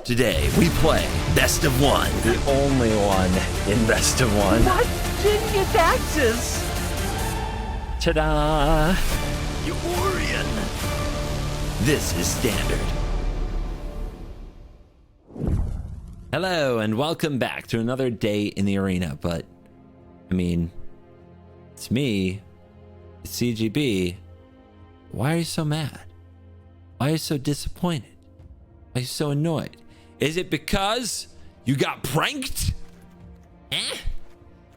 Today we play Best of One. The only one in Best of One. What? Genius axes! Ta-da! Eurian. This is Standard. Hello and welcome back to another day in the arena. But, I mean, it's me, it's CGB. Why are you so mad? Why are you so disappointed? Why are you so annoyed? Is it because you got pranked?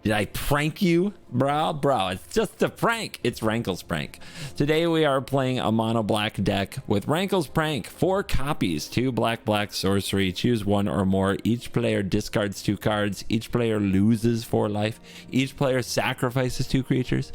Did I prank you? Bro, it's just a prank. It's Rankle's prank. Today we are playing a mono black deck with Rankle's prank. 4 copies, 2 black sorcery. Choose 1 or more. Each player discards 2 cards. Each player loses 4 life. Each player sacrifices 2 creatures.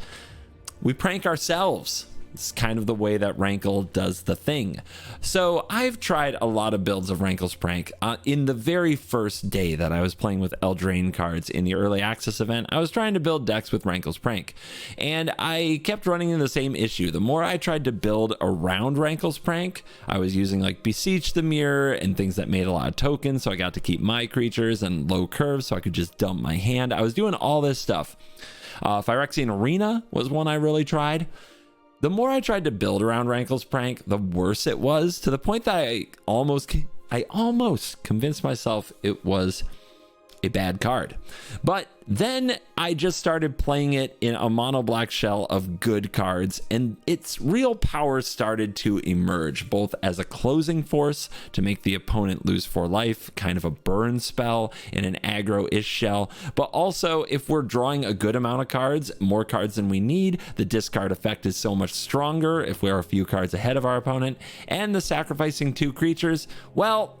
We prank ourselves. It's kind of the way that Rankle does the thing. So I've tried a lot of builds of Rankle's prank. In the very first day that I was playing with Eldraine cards in the early access event, I was trying to build decks with Rankle's prank. And I kept running into the same issue. The more I tried to build around Rankle's prank, I was using like Beseech the Mirror and things that made a lot of tokens, so I got to keep my creatures, and low curves so I could just dump my hand. I was doing all this stuff. Phyrexian Arena was one I really tried. The more I tried to build around Rankle's prank, the worse it was, to the point that I almost convinced myself it was a bad card. But then I just started playing it in a mono black shell of good cards, and its real power started to emerge, both as a closing force to make the opponent lose 4 life, kind of a burn spell in an aggro-ish shell, but also if we're drawing a good amount of cards, more cards than we need, the discard effect is so much stronger if we are a few cards ahead of our opponent, and the sacrificing 2 creatures, well,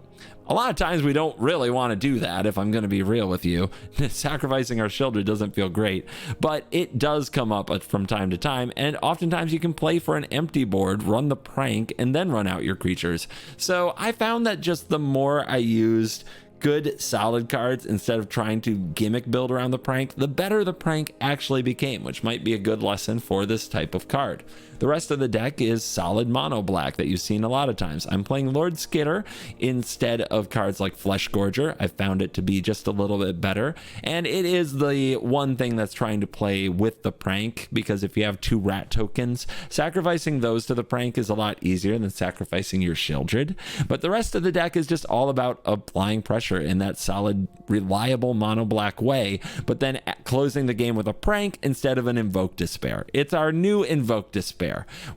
a lot of times we don't really want to do that, if I'm going to be real with you. Sacrificing our children doesn't feel great, but it does come up from time to time, and oftentimes you can play for an empty board, run the prank, and then run out your creatures. So I found that just the more I used good solid cards instead of trying to gimmick build around the prank, the better the prank actually became, which might be a good lesson for this type of card. The rest of the deck is solid mono black that you've seen a lot of times. I'm playing Lord Skitter instead of cards like Flesh Gorger. I found it to be just a little bit better, and it is the one thing that's trying to play with the prank, because if you have 2 rat tokens, sacrificing those to the prank is a lot easier than sacrificing your Sheoldred. But the rest of the deck is just all about applying pressure in that solid, reliable mono black way, but then closing the game with a prank instead of an Invoke Despair. It's our new Invoke Despair.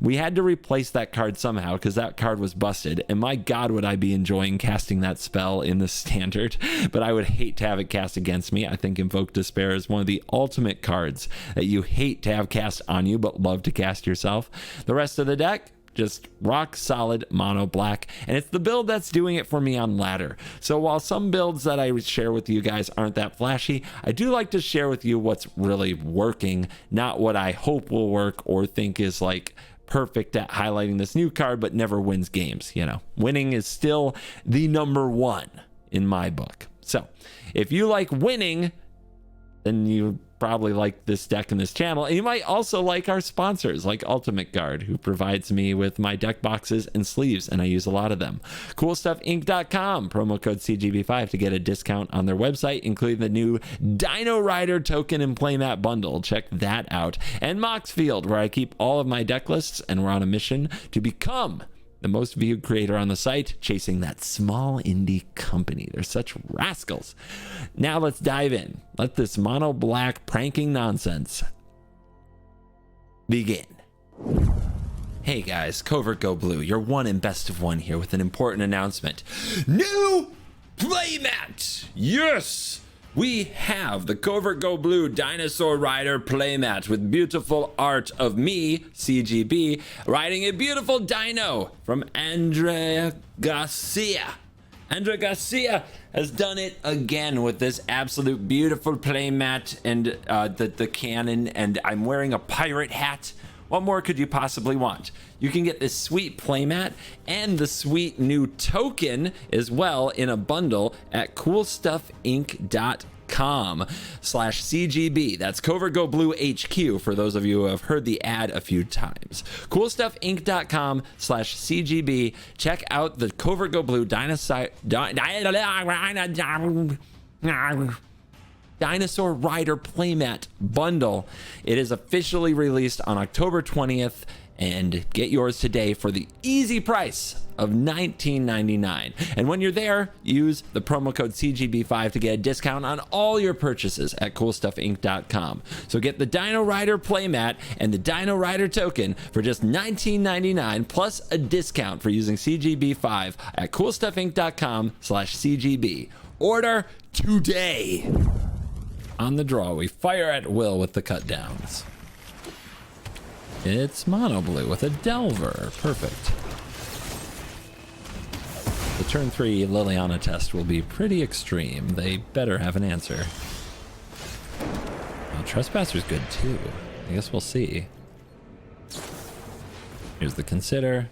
We had to replace that card somehow because that card was busted, and my god would I be enjoying casting that spell in the standard, but I would hate to have it cast against me. I think Invoke Despair is one of the ultimate cards that you hate to have cast on you but love to cast yourself. The rest of the deck, just rock solid mono black, and it's the build that's doing it for me on ladder. So while some builds that I share with you guys aren't that flashy, I do like to share with you what's really working, not what I hope will work or think is like perfect at highlighting this new card but never wins games. You know, winning is still the number 1 in my book. So if you like winning, then you probably like this deck and this channel, and you might also like our sponsors like Ultimate Guard, who provides me with my deck boxes and sleeves, and I use a lot of them. CoolStuffInc.com, promo code CGB5 to get a discount on their website, including the new Dino Rider token and playmat bundle. Check that out. And Moxfield, where I keep all of my deck lists, and we're on a mission to become the most viewed creator on the site, chasing that small indie company. They're such rascals. Now let's dive in. Let this mono black pranking nonsense begin. Hey guys, CovertGoBlue, your one and best of one here with an important announcement. New playmat! Yes! We have the CovertGoBlue Dinosaur Rider playmat with beautiful art of me, CGB, riding a beautiful dino from Andrea Garcia. Andrea Garcia has done it again with this absolute beautiful playmat and the cannon, and I'm wearing a pirate hat. What more could you possibly want? You can get this sweet playmat and the sweet new token as well in a bundle at CoolStuffInc.com. CovertGoBlue.com/CGB. That's CovertGoBlue HQ for those of you who have heard the ad a few times. CoolStuffInc.com/CGB. Check out the CovertGoBlue Dinosaur Rider Playmat Bundle. It is officially released on October 20th, and get yours today for the easy price of $19.99. And when you're there, use the promo code CGB5 to get a discount on all your purchases at CoolStuffInc.com. So get the Dino Rider playmat and the Dino Rider token for just $19.99 plus a discount for using CGB5 at CoolStuffInc.com/CGB. Order today. On the draw, we fire at will with the cut downs. It's mono blue with a Delver. Perfect. The turn 3 Liliana test will be pretty extreme. They better have an answer. Well, Trespasser's good too. I guess we'll see. Here's the Consider.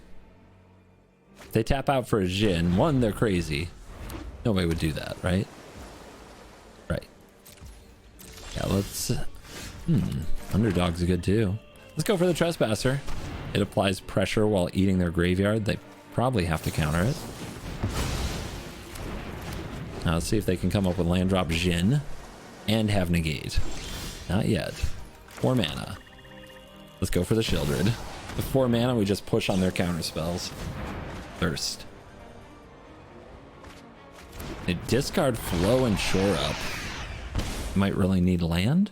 If they tap out for a Jin, one, they're crazy. Nobody would do that, right? Right. Yeah, let's... Underdog's good too. Let's go for the Trespasser. It applies pressure while eating their graveyard. They probably have to counter it. Now let's see if they can come up with land drop Jin and have negate. Not yet. 4 mana. Let's go for the Shieldred. With 4 mana, we just push on their counter spells. Thirst. They discard Flow and Shore Up. Might really need land.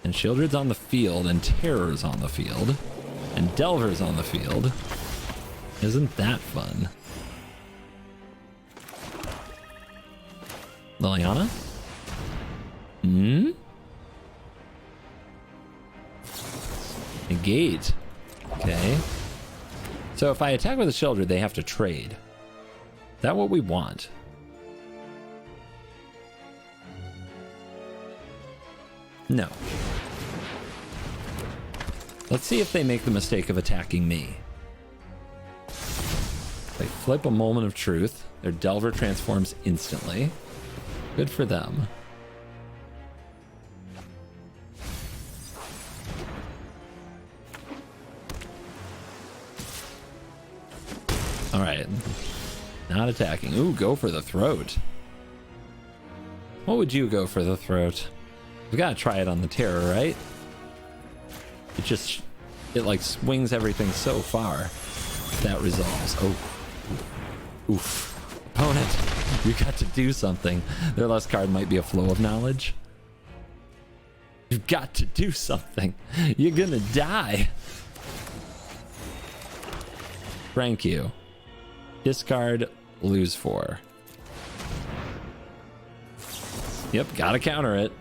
And Shieldred's on the field, and Terror's on the field, and Delver's on the field. Isn't that fun? Liliana? Negate. Okay. So if I attack with a Shieldred, they have to trade. Is that what we want? No. Let's see if they make the mistake of attacking me. They flip a Moment of Truth. Their Delver transforms instantly. Good for them. All right. Not attacking. Ooh, go for the throat. What would you go for the throat? We gotta try it on the Terror, right? It like swings everything so far. That resolves. Oh. Oof. Opponent, you got to do something. Their last card might be a Flow of Knowledge. You've got to do something. You're gonna die. Thank you. Discard, lose 4. Yep, gotta counter it.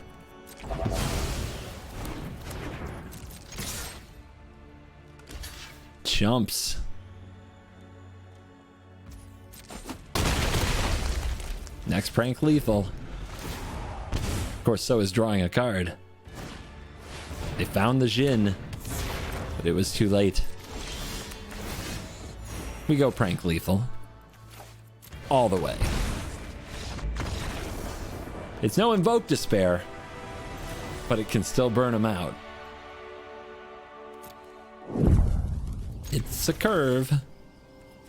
Jumps. Next prank lethal. Of course, so is drawing a card. They found the Jin, but it was too late. We go prank lethal. All the way. It's no Invoke Despair, but it can still burn them out. It's a curve.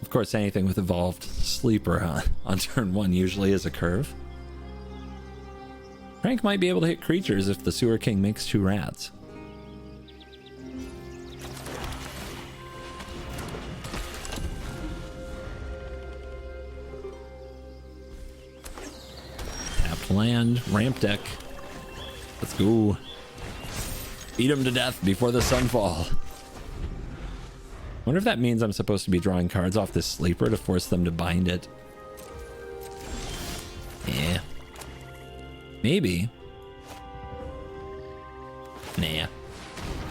Of course, anything with evolved sleeper on turn 1 usually is a curve. Frank might be able to hit creatures if the Sewer King makes 2 rats. Tapped land, ramp deck. Let's go. Beat him to death before the sunfall. Wonder if that means I'm supposed to be drawing cards off this sleeper to force them to bind it. Yeah. Maybe. Nah.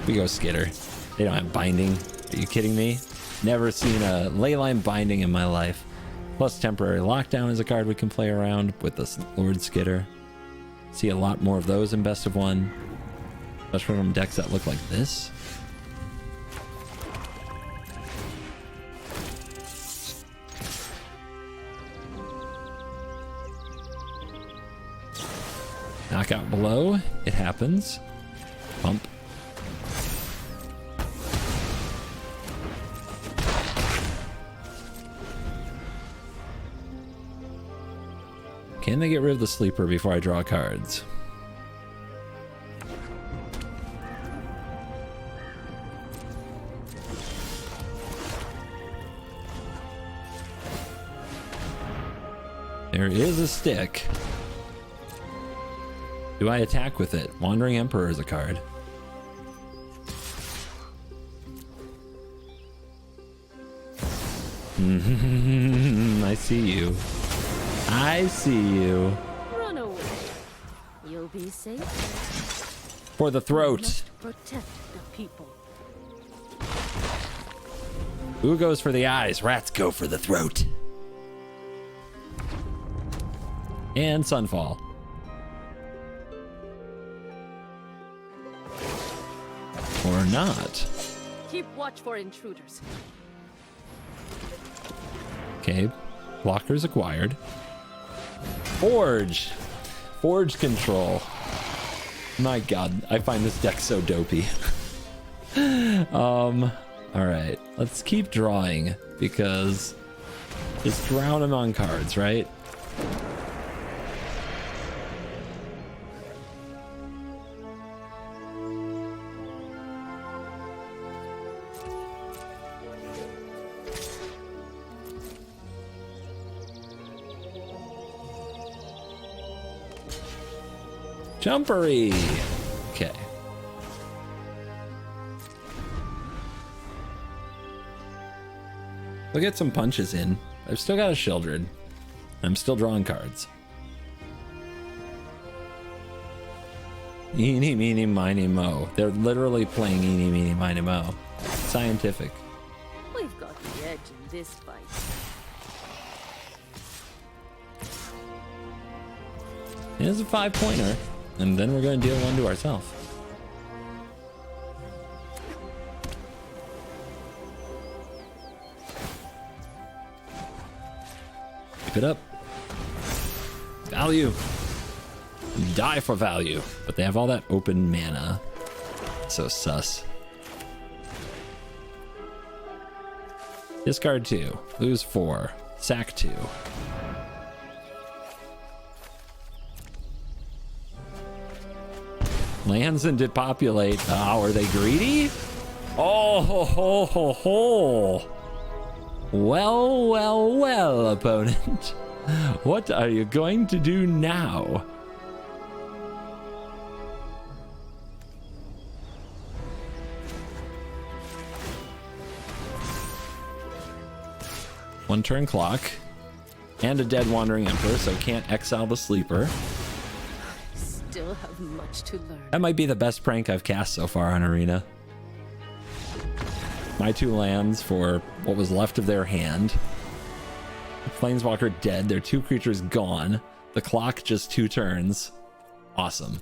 We go Skitter. They don't have binding. Are you kidding me? Never seen a Leyline binding in my life. Plus Temporary Lockdown is a card we can play around with the Lord Skitter. See a lot more of those in Best of 1. Especially from decks that look like this. Knockout below. It happens. Pump. Can they get rid of the sleeper before I draw cards? There is a stick. Do I attack with it? Wandering Emperor is a card. I see you. I see you. Run away. You'll be safe. For the throat. Must protect the people. Who goes for the eyes? Rats go for the throat. And Sunfall. Or not. Keep watch for intruders. Okay. Blockers acquired. Forge. Forge control. My god, I find this deck so dopey. Alright. Let's keep drawing because just drown them on cards, right? Jumpery. Okay. We'll get some punches in. I've still got a Shieldred. I'm still drawing cards. Eeny, meeny, miny, mo. They're literally playing eeny, meeny, miny, mo. Scientific. We've got the edge in this fight. It's a 5-pointer. And then we're going to deal one to ourselves. Keep it up. Value. Die for value. But they have all that open mana. So sus. Discard 2. Lose 4. Sack 2. Lands and depopulate. Oh, are they greedy? Oh, ho, ho, ho, ho. Well, well, well, opponent. What are you going to do now? One turn clock. And a dead Wandering Emperor, so can't exile the sleeper. Still have much to learn. That might be the best prank I've cast so far on Arena. My 2 lands for what was left of their hand. Planeswalker dead, their 2 creatures gone. The clock just 2 turns. Awesome.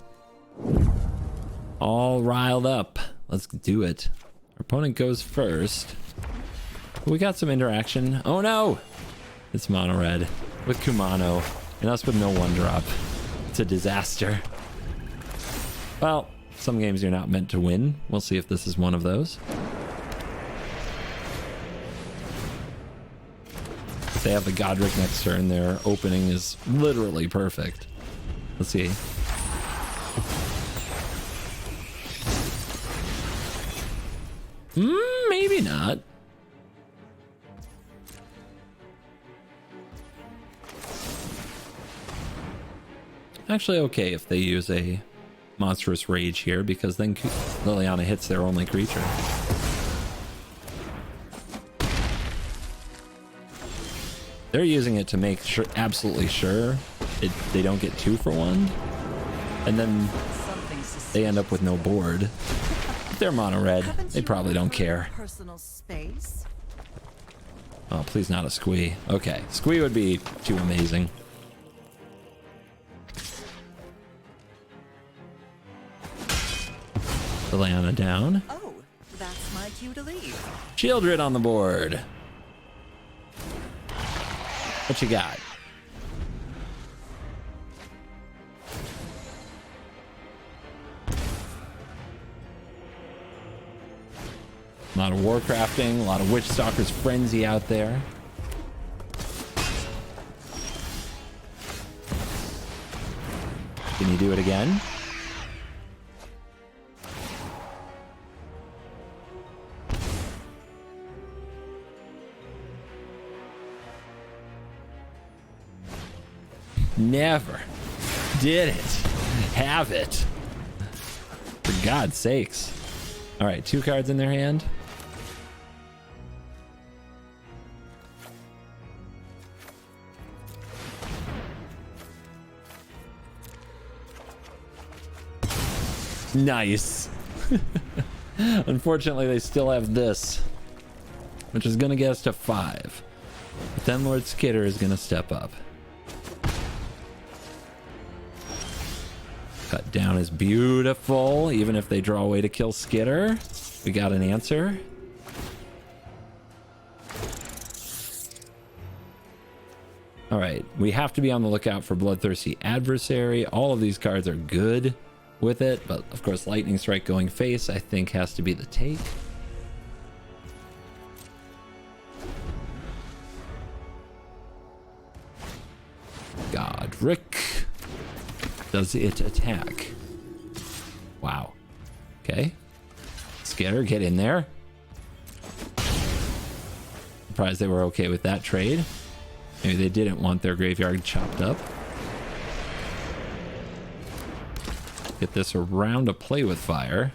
All riled up. Let's do it. Our opponent goes first. We got some interaction. Oh no! It's mono red with Kumano and us with no 1-drop. It's a disaster. Well, some games you're not meant to win. We'll see if this is one of those. If they have the Godric next turn, their opening is literally perfect. Let's see. Maybe not. Actually okay if they use a Monstrous Rage here, because then Liliana hits their only creature. They're using it to make sure, absolutely sure they don't get 2 for 1, and then they end up with no board. If they're mono red, they probably don't care. Personal space. Oh, please not a Squee. Okay, Squee would be too amazing. Liliana down. Oh, that's my cue to leave. Shieldred on the board. What you got? A lot of warcrafting, a lot of Witch Stalker's Frenzy out there. Can you do it again? Never did it. Have it. For God's sakes. All right, 2 cards in their hand. Nice. Unfortunately, they still have this, which is going to get us to 5. But then Lord Skitter is going to step up. Cut down is beautiful. Even if they draw away to kill Skitter, we got an answer. All right, we have to be on the lookout for Bloodthirsty Adversary. All of these cards are good with it, but of course Lightning Strike going face I think has to be the take. Godric. Does it attack? Wow. Okay. Skitter, get in there. Surprised they were okay with that trade. Maybe they didn't want their graveyard chopped up. Get this around to play with fire.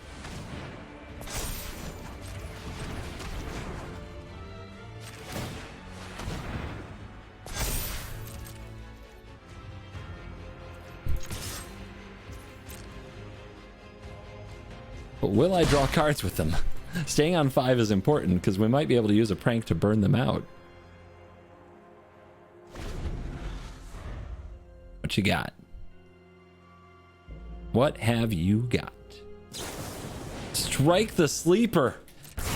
But will I draw cards with them? Staying on 5 is important because we might be able to use a prank to burn them out. What you got? What have you got? Strike the Sleeper.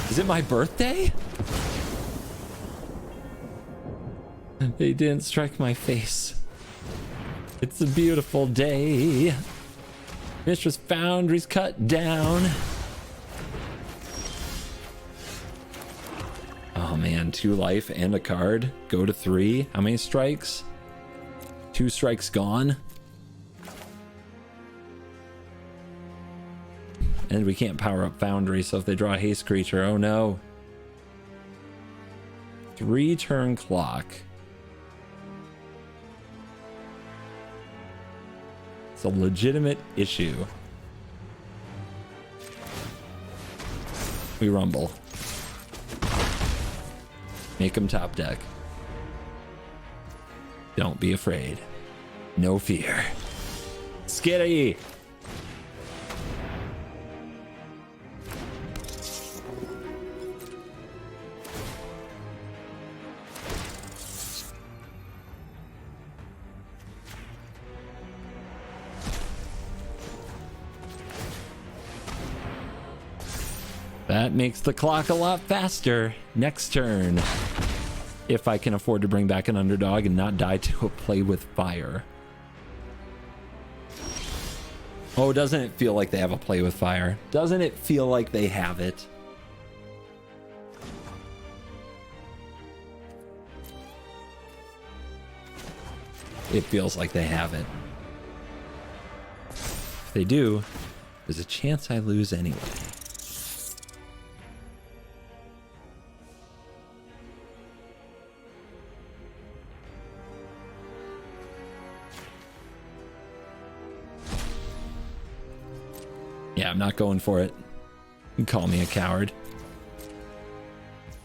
Is it my birthday? They didn't strike my face. It's a beautiful day. Mistress Foundry's cut down. Oh man, 2 life and a card. Go to 3. How many strikes? 2 strikes gone. And we can't power up Foundry, so if they draw a haste creature, oh no. 3 turn clock. It's a legitimate issue. We rumble. Make them top deck. Don't be afraid. No fear. Skitty! That makes the clock a lot faster. Next turn. If I can afford to bring back an underdog and not die to a play with fire. Oh, doesn't it feel like they have a play with fire? Doesn't it feel like they have it? It feels like they have it. If they do, there's a chance I lose anyway. Yeah, I'm not going for it. You can call me a coward.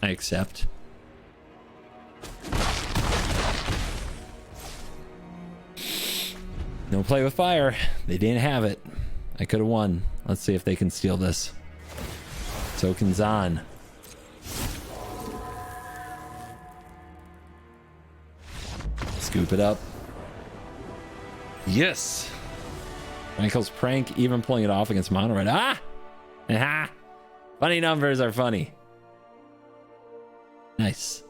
I accept. No play with fire. They didn't have it. I could have won. Let's see if they can steal this. Tokens on. Scoop it up. Yes! Rankle's prank, even pulling it off against Mono Red. Ah! Aha! Funny numbers are funny. Nice.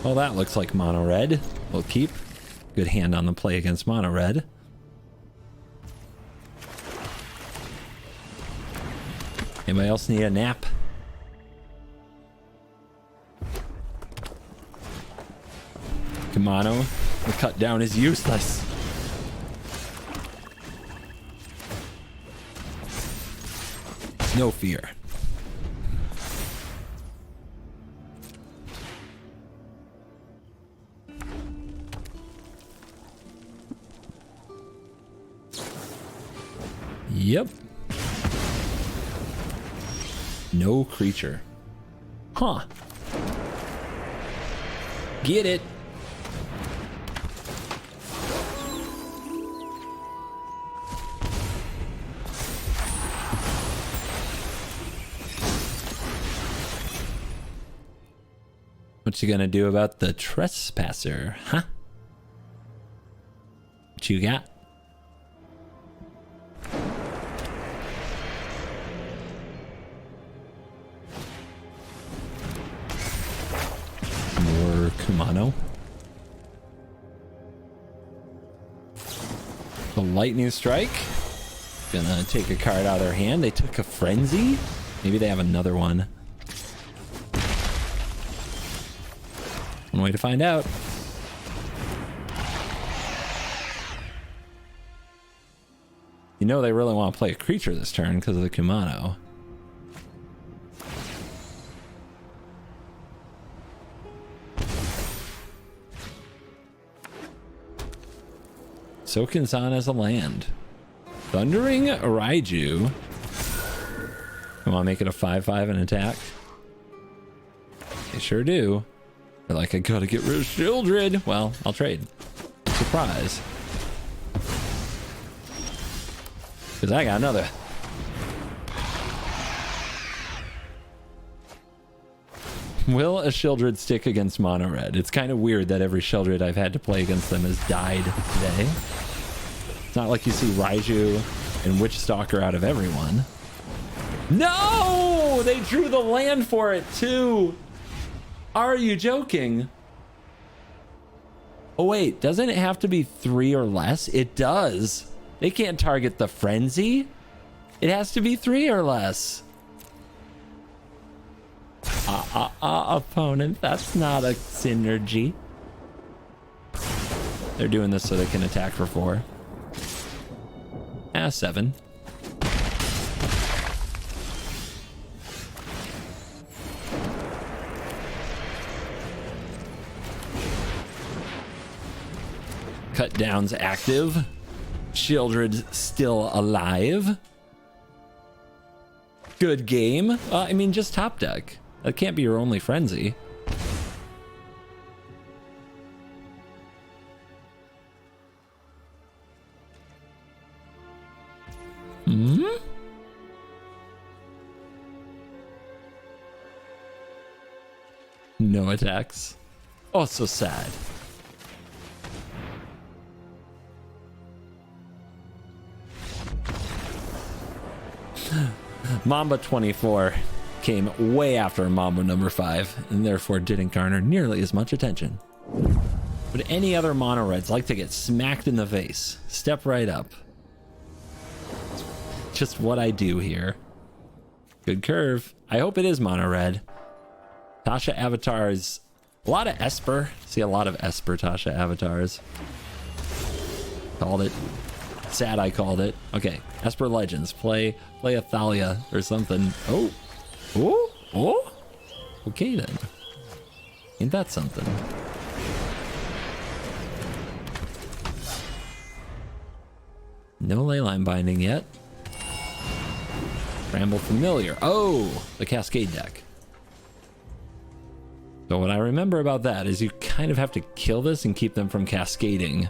Well, that looks like Mono Red. We'll keep. Good hand on the play against Mono Red. Anybody else need a nap? Kumano, the cut down is useless. No fear. Yep. No creature. Huh. Get it. What you gonna do about the trespasser, huh? What you got? More Kumano. The lightning strike. Gonna take a card out of their hand. They took a frenzy. Maybe they have another one. One way to find out. You know they really want to play a creature this turn because of the Kumano. Sokin-san as a land. Thundering Raiju. Come on, make it a 5/5 and attack. They sure do. They're like, I gotta get rid of Shieldred. Well, I'll trade. Surprise. Because I got another. Will a Shieldred stick against Mono Red? It's kind of weird that every Shieldred I've had to play against them has died today. It's not like you see Raiju and Witch Stalker out of everyone. No! They drew the land for it too! Are you joking? Oh wait, doesn't it have to be 3 or less? It does. They can't target the frenzy. It has to be 3 or less. Opponent, that's not a synergy. They're doing this so they can attack for 4. 7. Cut down's active. Shieldred's still alive. Good game. I mean, just top deck. That can't be your only frenzy. Hmm? No attacks. Oh, so sad. Mamba 24 came way after Mamba number 5 and therefore didn't garner nearly as much attention. Would any other mono reds like to get smacked in the face? Step right up. Just what I do here. Good curve. I hope it is mono red. Tasha avatars. A lot of Esper. See a lot of Esper Tasha avatars. Called it. Sad I called it. Okay, Esper Legends. Play Athalia or something. Oh. Oh. Oh. Okay then. Ain't that something? No Leyline binding yet. Ramble Familiar. Oh, the Cascade deck. So what I remember about that is you kind of have to kill this and keep them from cascading.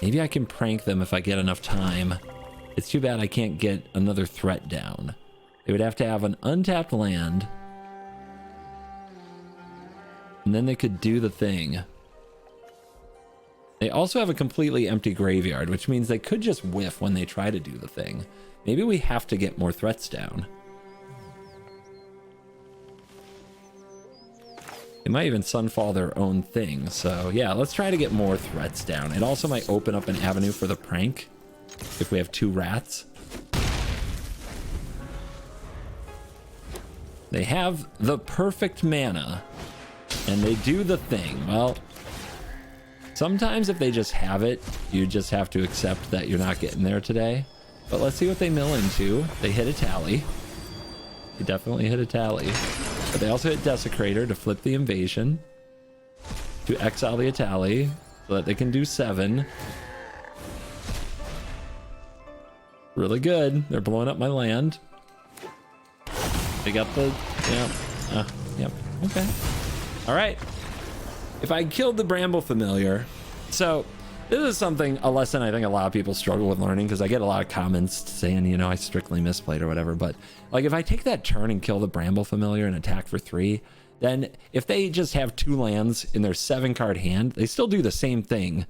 Maybe I can prank them if I get enough time. It's too bad I can't get another threat down. They would have to have an untapped land. And then they could do the thing. They also have a completely empty graveyard, which means they could just whiff when they try to do the thing. Maybe we have to get more threats down. They might even sunfall their own thing. So yeah, let's try to get more threats down. It also might open up an avenue for the prank if we have 2 rats. They have the perfect mana, and they do the thing. Well, sometimes if they just have it, you just have to accept that you're not getting there today. But let's see what they mill into. They hit a tally. They definitely hit a tally. But they also hit Desecrator to flip the invasion, to exile the Atali, so that they can do 7. Really good. They're blowing up my land. They got the, yep, okay. All right. If I killed the Bramble Familiar, so this is a lesson I think a lot of people struggle with learning, because I get a lot of comments saying, you know, I strictly misplayed or whatever. But like, if I take that turn and kill the Bramble Familiar and attack for 3, then if they just have 2 lands in their 7-card hand, they still do the same thing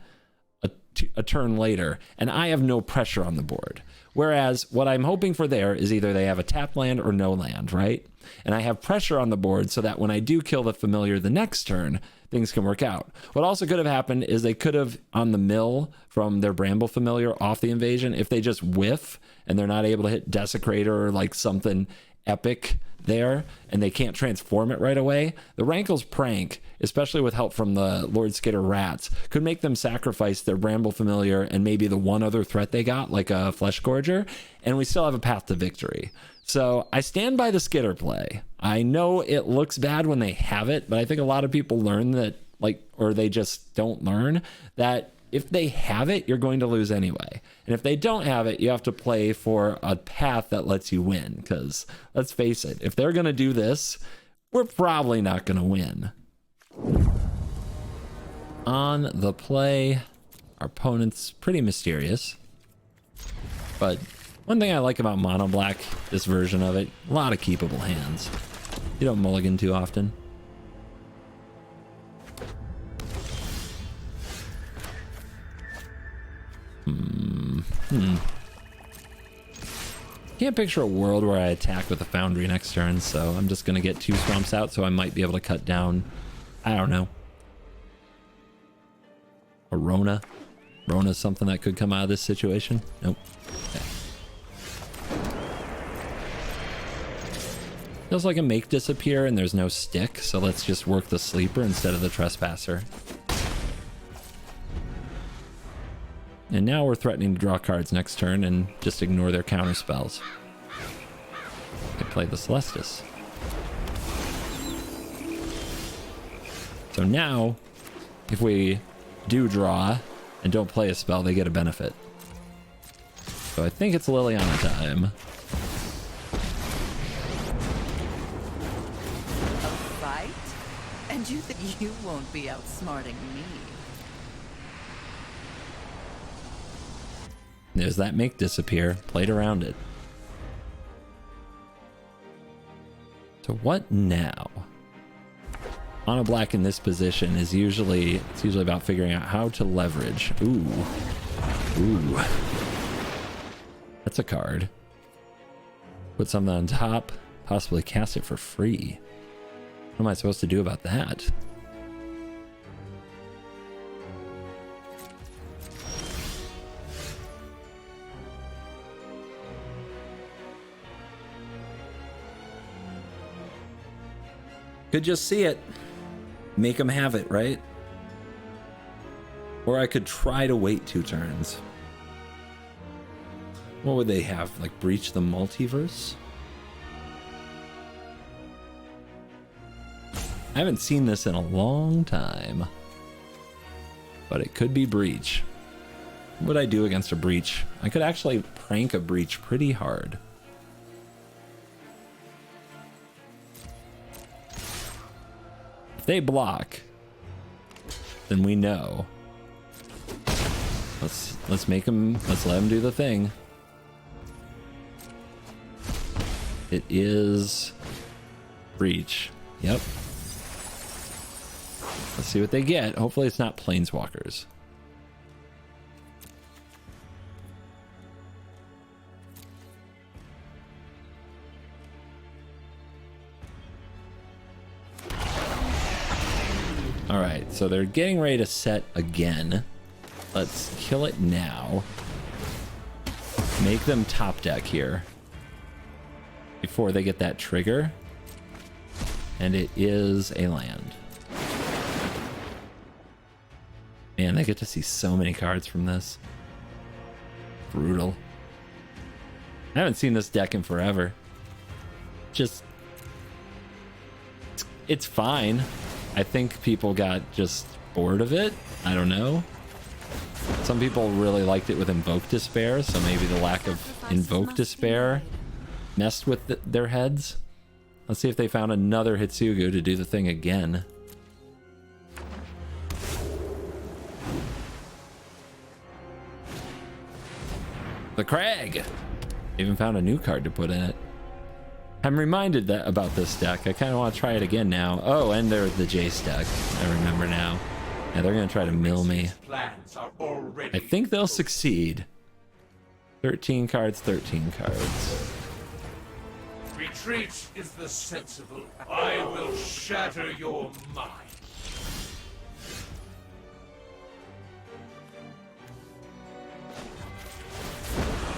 a turn later, and I have no pressure on the board. Whereas what I'm hoping for there is either they have a tapped land or no land, right? And I have pressure on the board so that when I do kill the Familiar the next turn, things can work out. What also could have happened is they could have, on the mill from their Bramble Familiar off the invasion, if they just whiff and they're not able to hit Desecrator or like something epic there, and they can't transform it right away, the Rankle's Prank, especially with help from the Lord Skitter Rats, could make them sacrifice their Bramble Familiar and maybe the one other threat they got, like a Flesh Gorger, and we still have a path to victory. So I stand by the Skitter play. I know it looks bad when they have it, but I think a lot of people learn that, like, or they just don't learn that if they have it, you're going to lose anyway. And if they don't have it, you have to play for a path that lets you win. Because let's face it, if they're going to do this, we're probably not going to win. On the play, our opponent's pretty mysterious. But one thing I like about Mono Black, this version of it, a lot of keepable hands. You don't mulligan too often. Can't picture a world where I attack with a Foundry next turn, so I'm just gonna get 2 swamps out, so I might be able to cut down, I don't know, a Rona. Rona's something that could come out of this situation. Nope. Okay. Feels like a make disappear and there's no stick, so let's just work the Sleeper instead of the Trespasser. And now we're threatening to draw cards next turn and just ignore their counter spells. They play the Celestis. So now, if we do draw and don't play a spell, they get a benefit. So I think it's Liliana time. A fight? And you think you won't be outsmarting me? There's that make disappear. Played around it. So what now? Mono Black in this position is usually about figuring out how to leverage. Ooh. That's a card. Put something on top, possibly cast it for free. What am I supposed to do about that? Could just see it. Make them have it, right? Or I could try to wait 2 turns. What would they have? Like breach the multiverse? I haven't seen this in a long time. But it could be breach. What would I do against a breach? I could actually prank a breach pretty hard. They block, then we know. Let's let them do the thing. It is breach. Yep. Let's see what they get. Hopefully it's not planeswalkers. All right, so they're getting ready to set again. Let's kill it now. Make them top deck here before they get that trigger. And it is a land. Man, I get to see so many cards from this. Brutal. I haven't seen this deck in forever. Just... It's fine. I think people got just bored of it. I don't know. Some people really liked it with Invoke Despair, so maybe the lack of Invoke Despair messed with their heads. Let's see if they found another Hitsugu to do the thing again. The Crag! Even found a new card to put in it. I'm reminded that about this deck. I kind of want to try it again now. Oh, and they're the Jace deck. I remember now. Yeah, they're going to try to mill me. I think they'll succeed. 13 cards, 13 cards. Retreat is the sensible. I will shatter your mind.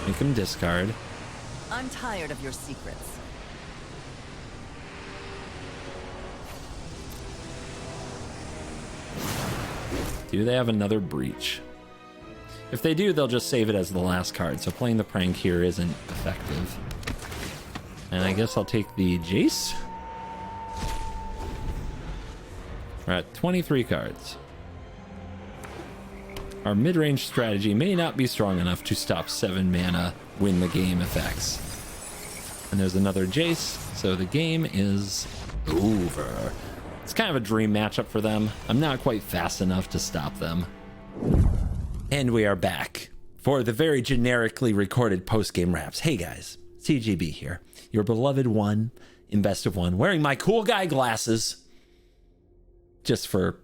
Make him discard. I'm tired of your secrets. Do they have another Breach? If they do, they'll just save it as the last card, so playing the prank here isn't effective. And I guess I'll take the Jace. We're at 23 cards. Our mid-range strategy may not be strong enough to stop 7 mana win the game effects. And there's another Jace, so the game is over. It's kind of a dream matchup for them. I'm not quite fast enough to stop them. And we are back for the very generically recorded post-game wraps. Hey guys, CGB here, your beloved one in best of one, wearing my cool guy glasses just for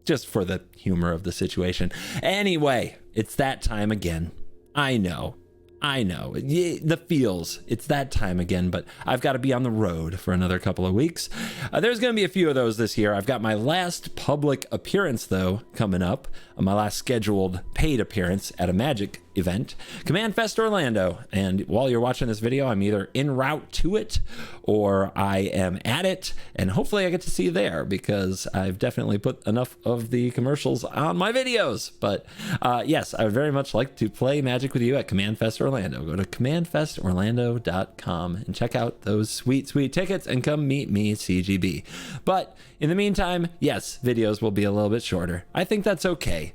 the humor of the situation. Anyway, it's that time again. I know. The feels. It's that time again, but I've got to be on the road for another couple of weeks. There's going to be a few of those this year. I've got my last public appearance, though, coming up. My last scheduled paid appearance at a Magic event, Command Fest Orlando. And while you're watching this video, I'm either en route to it or I am at it. And hopefully I get to see you there because I've definitely put enough of the commercials on my videos. But yes, I would very much like to play Magic with you at Command Fest Orlando. Go to commandfestorlando.com and check out those sweet, sweet tickets and come meet me, CGB. But in the meantime, yes, videos will be a little bit shorter. I think that's okay.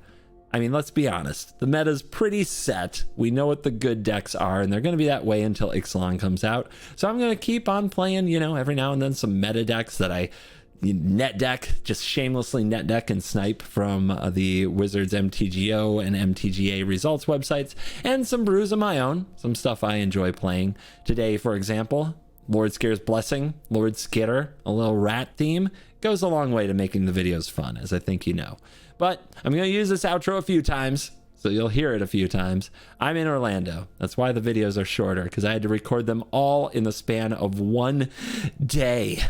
I mean, let's be honest. The meta's pretty set. We know what the good decks are, and they're going to be that way until Ixalan comes out. So I'm going to keep on playing, you know, every now and then some meta decks that I net deck, just shamelessly net deck and snipe from the Wizards MTGO and MTGA results websites, and some brews of my own, some stuff I enjoy playing. Today, for example, Lord Scare's Blessing, Lord Skitter, a little rat theme, goes a long way to making the videos fun, as I think you know. But I'm going to use this outro a few times, so you'll hear it a few times. I'm in Orlando. That's why the videos are shorter, because I had to record them all in the span of one day.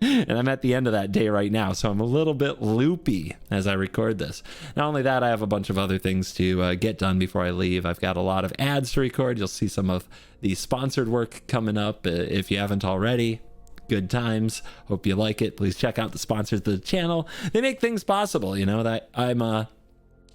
And I'm at the end of that day right now, so I'm a little bit loopy as I record this. Not only that, I have a bunch of other things to get done before I leave. I've got a lot of ads to record. You'll see some of the sponsored work coming up if you haven't already. Good times. Hope you like it. Please check out the sponsors of the channel. They make things possible, you know, that I've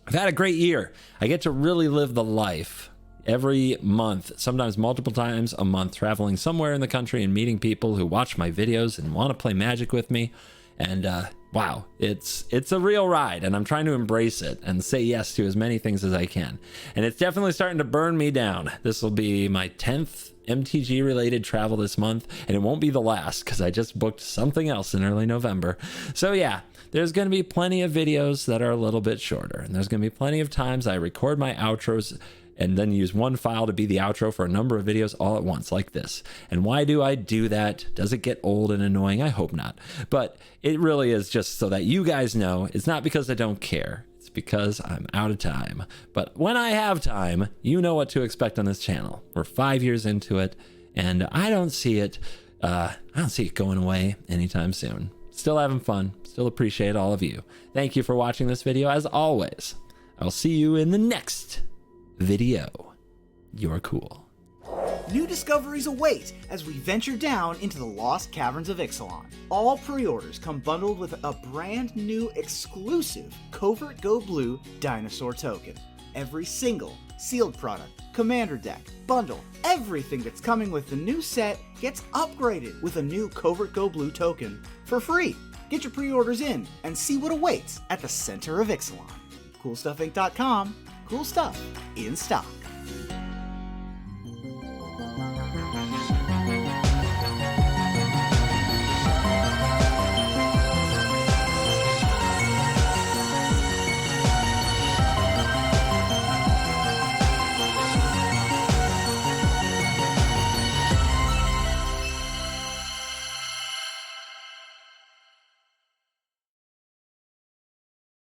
had a great year. I get to really live the life every month, sometimes multiple times a month, traveling somewhere in the country and meeting people who watch my videos and want to play Magic with me. And wow, it's a real ride, and I'm trying to embrace it and say yes to as many things as I can. And it's definitely starting to burn me down. This will be my 10th MTG related travel this month, and it won't be the last because I just booked something else in early November. So yeah, there's going to be plenty of videos that are a little bit shorter, and there's going to be plenty of times I record my outros and then use one file to be the outro for a number of videos all at once, like this. And why do I do that? Does it get old and annoying? I hope not. But it really is just so that you guys know it's not because I don't care. It's because I'm out of time. But when I have time, you know what to expect on this channel. We're 5 years into it, and I don't see it going away anytime soon. Still having fun. Still appreciate all of you. Thank you for watching this video. As always, I'll see you in the next video. You're cool. New discoveries await as we venture down into the lost caverns of Ixalan. All pre-orders come bundled with a brand new exclusive CovertGoBlue dinosaur token. Every single sealed product, commander deck, bundle, everything that's coming with the new set gets upgraded with a new CovertGoBlue token for free. Get your pre-orders in and see what awaits at the center of Ixalan. CoolStuffInc.com. Cool stuff in stock.